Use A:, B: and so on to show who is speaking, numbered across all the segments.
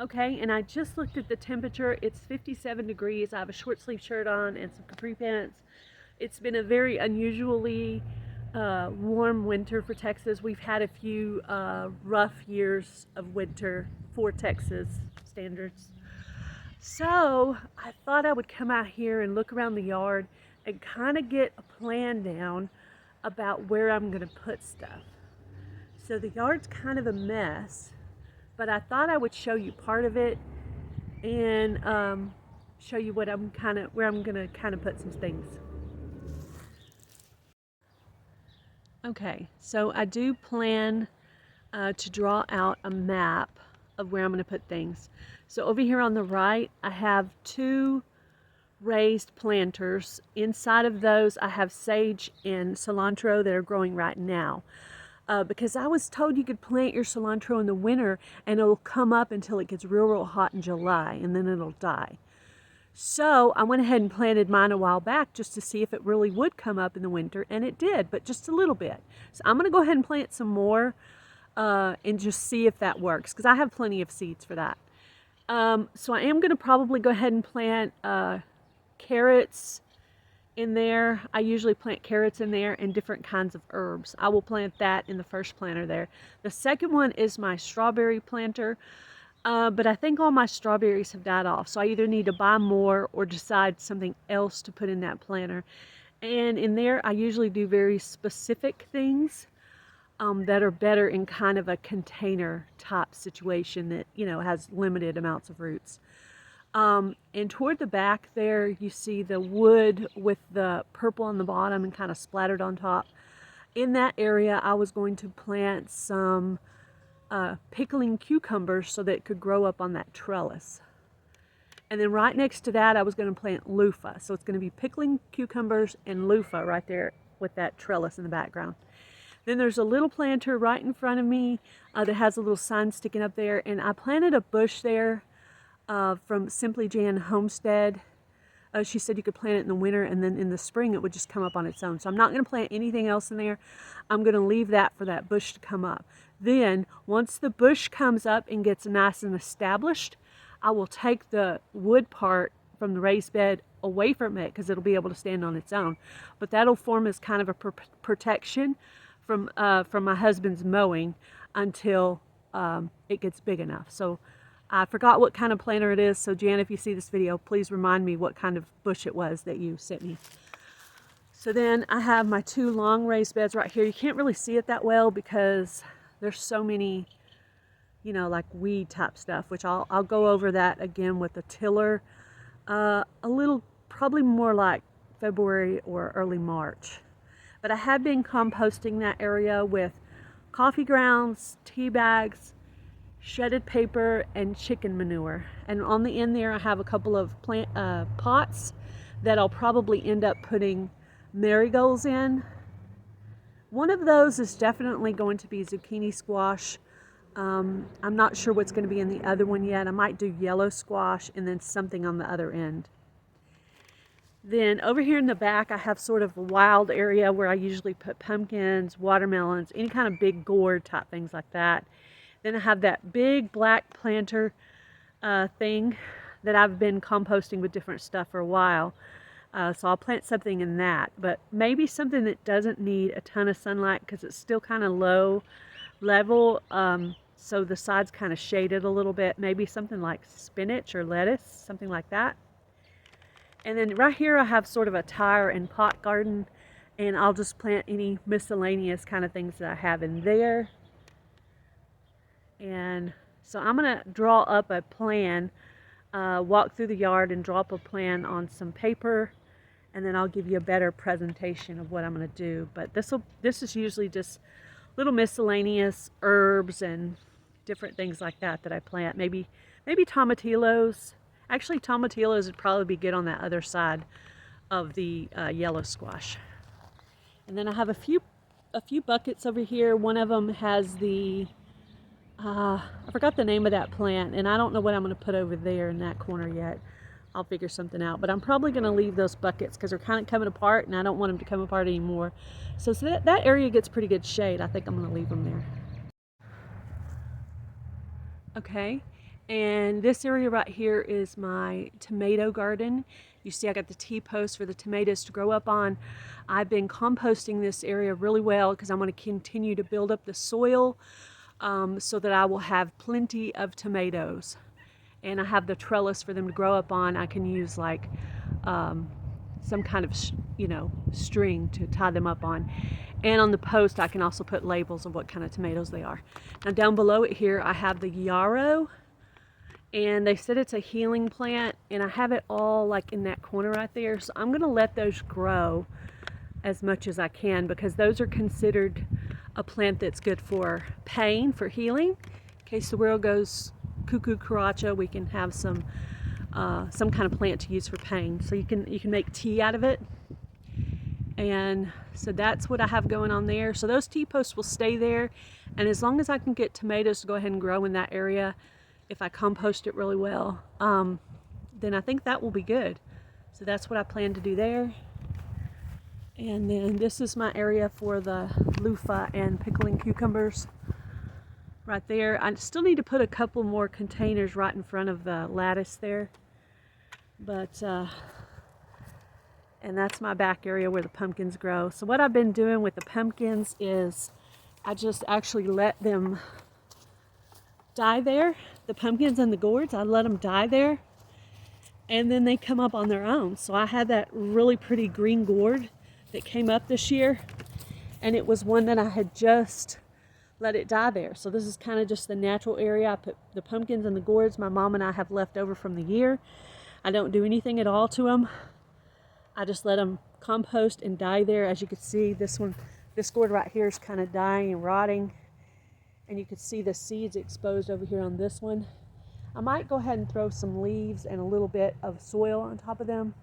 A: Okay, and I just looked at the temperature. It's 57 degrees. I have a short sleeve shirt on and some capri pants. It's been a very unusually warm winter for Texas. We've had a few rough years of winter for Texas standards. So I thought I would come out here and look around the yard and kind of get a plan down about where I'm going to put stuff. So the yard's kind of a mess, but I thought I would show you part of it and show you what where I'm going to kind of put some things. Okay, so I do plan to draw out a map of where I'm going to put things. So over here on the right, I have 2 raised planters. Inside of those, I have sage and cilantro that are growing right now. Because I was told you could plant your cilantro in the winter and it'll come up until it gets real hot in July and then it'll die. So I went ahead and planted mine a while back just to see if it really would come up in the winter, and it did, but just a little bit. So I'm going to go ahead and plant some more and just see if that works, because I have plenty of seeds for that. So I am going to probably go ahead and plant carrots in there. I usually plant carrots in there and different kinds of herbs. I will plant that in the first planter there. The second one is my strawberry planter. But I think all my strawberries have died off, so I either need to buy more or decide something else to put in that planter. And in there, I usually do very specific things that are better in kind of a container type situation that, you know, has limited amounts of roots. And toward the back there, you see the wood with the purple on the bottom and kind of splattered on top. In that area, I was going to plant some pickling cucumbers so that it could grow up on that trellis. And then right next to that, I was going to plant loofah. So it's going to be pickling cucumbers and loofah right there with that trellis in the background. Then there's a little planter right in front of me that has a little sign sticking up there. And I planted a bush there from Simply Jan Homestead. She said you could plant it in the winter and then in the spring it would just come up on its own. So I'm not going to plant anything else in there. I'm going to leave that for that bush to come up. Then once the bush comes up and gets nice and established, I will take the wood part from the raised bed away from it because it'll be able to stand on its own. But that'll form as kind of a protection from my husband's mowing until it gets big enough. So I forgot what kind of planter it is, so Jan, if you see this video, please remind me what kind of bush it was that you sent me. So then I have my 2 long raised beds right here. You can't really see it that well because there's so many, you know, like weed type stuff, which I'll go over that again with the tiller a little, probably more like February or early March. But I have been composting that area with coffee grounds, tea bags, shredded paper, and chicken manure. And on the end there I have a couple of pots that I'll probably end up putting marigolds in. One of those is definitely going to be zucchini squash. I'm not sure what's going to be in the other one yet. I might do yellow squash and then something on the other end. Then over here in the back I have sort of a wild area where I usually put pumpkins, watermelons, any kind of big gourd type things like that. Then I have that big black planter thing that I've been composting with different stuff for a while. So I'll plant something in that, but maybe something that doesn't need a ton of sunlight because it's still kind of low level. So the side's kind of shaded a little bit. Maybe something like spinach or lettuce, something like that. And then right here I have sort of a tire and pot garden, and I'll just plant any miscellaneous kind of things that I have in there. And so I'm going to draw up a plan, walk through the yard and draw up a plan on some paper, and then I'll give you a better presentation of what I'm going to do. But this is usually just little miscellaneous herbs and different things like that that I plant. Maybe tomatillos. Actually, tomatillos would probably be good on that other side of the yellow squash. And then I have a few buckets over here. One of them has the I forgot the name of that plant, and I don't know what I'm going to put over there in that corner yet. I'll figure something out, but I'm probably going to leave those buckets because they're kind of coming apart and I don't want them to come apart anymore. So that area gets pretty good shade. I think I'm going to leave them there. Okay, And this area right here is my tomato garden. You see I got the T-post for the tomatoes to grow up on. I've been composting this area really well because I'm going to continue to build up the soil so that I will have plenty of tomatoes. And I have the trellis for them to grow up on. I can use like some kind of, string to tie them up on. And on the post, I can also put labels of what kind of tomatoes they are. Now down below it here, I have the yarrow. And they said it's a healing plant, and I have it all like in that corner right there. So I'm gonna let those grow as much as I can because those are considered a plant that's good for pain, for healing. In case the world goes cuckoo cucaracha, we can have some kind of plant to use for pain. So you can make tea out of it. And so that's what I have going on there. So those T-posts will stay there, and as long as I can get tomatoes to go ahead and grow in that area, if I compost it really well, then I think that will be good. So that's what I plan to do there. And then this is my area for the loofah and pickling cucumbers right there. I still need to put a couple more containers right in front of the lattice there. But, and that's my back area where the pumpkins grow. So what I've been doing with the pumpkins is I just actually let them die there. The pumpkins and the gourds, I let them die there, and then they come up on their own. So I had that really pretty green gourd that came up this year, and it was one that I had just let it die there. So this is kind of just the natural area. I put the pumpkins and the gourds my mom and I have left over from the year. I don't do anything at all to them. I just let them compost and die there. As you can see, this gourd right here is kind of dying and rotting. And you can see the seeds exposed over here on this one. I might go ahead and throw some leaves and a little bit of soil on top of them.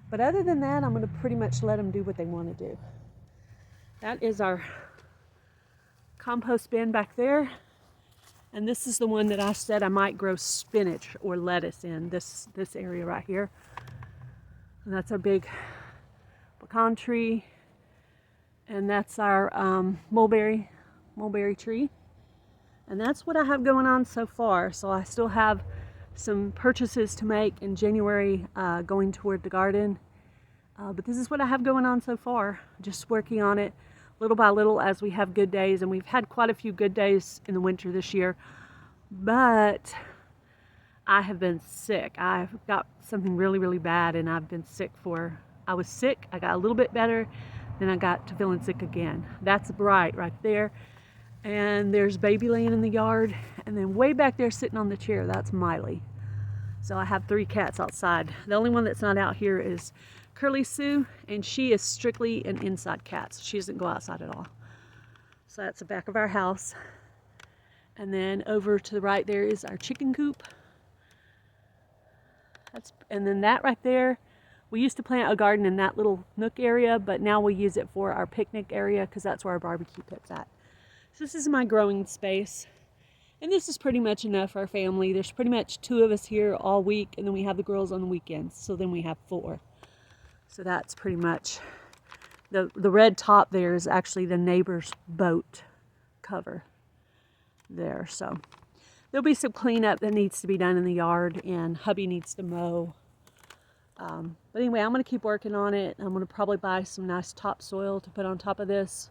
A: But other than that, I'm going to pretty much let them do what they want to do. That is our compost bin back there. And this is the one that I said I might grow spinach or lettuce in, this area right here. And that's our big pecan tree. And that's our mulberry tree. And that's what I have going on so far. So I still have some purchases to make in January going toward the garden. But this is what I have going on so far. Just working on it little by little as we have good days. And we've had quite a few good days in the winter this year. But I have been sick. I've got something really, really bad, and I've been sick I was sick. I got a little bit better. Then I got to feeling sick again. That's Bright right there. And there's Baby laying in the yard. And then way back there sitting on the chair, that's Miley. So I have 3 cats outside. The only one that's not out here is Curly Sue, and she is strictly an inside cat. So she doesn't go outside at all. So that's the back of our house. And then over to the right there is our chicken coop. And then that right there, we used to plant a garden in that little nook area, but now we use it for our picnic area because that's where our barbecue pit's at. So this is my growing space, and this is pretty much enough for our family. There's pretty much 2 of us here all week, and then we have the girls on the weekends, so then we have 4. So that's pretty much, the red top there is actually the neighbor's boat cover there. So there'll be some cleanup that needs to be done in the yard, and hubby needs to mow. But anyway, I'm going to keep working on it. I'm going to probably buy some nice topsoil to put on top of this.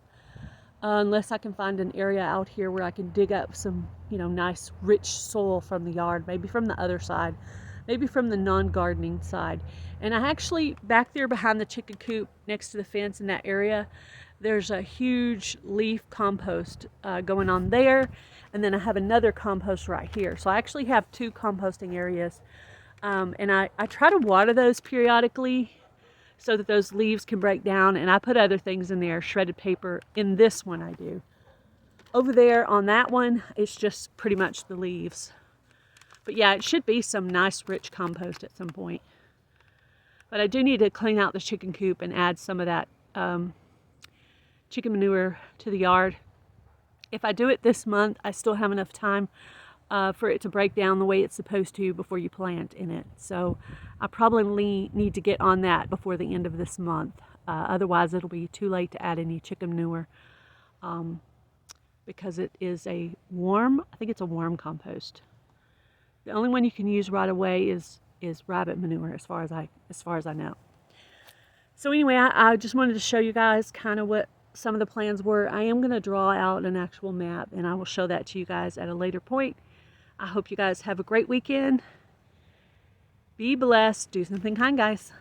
A: Unless I can find an area out here where I can dig up some, nice rich soil from the yard, maybe from the other side, maybe from the non-gardening side. And I actually, back there behind the chicken coop, next to the fence in that area, there's a huge leaf compost going on there. And then I have another compost right here. So I actually have 2 composting areas. And I try to water those periodically so that those leaves can break down, and I put other things in there, shredded paper. In this one I do. Over there on that one, it's just pretty much the leaves. But yeah, it should be some nice rich compost at some point. But I do need to clean out the chicken coop and add some of that chicken manure to the yard. If I do it this month, I still have enough time for it to break down the way it's supposed to before you plant in it. So I probably need to get on that before the end of this month. Otherwise, it'll be too late to add any chicken manure because it is I think it's a warm compost. The only one you can use right away is rabbit manure, as far as I know. So anyway, I just wanted to show you guys kind of what some of the plans were. I am going to draw out an actual map, and I will show that to you guys at a later point. I hope you guys have a great weekend. Be blessed. Do something kind, guys.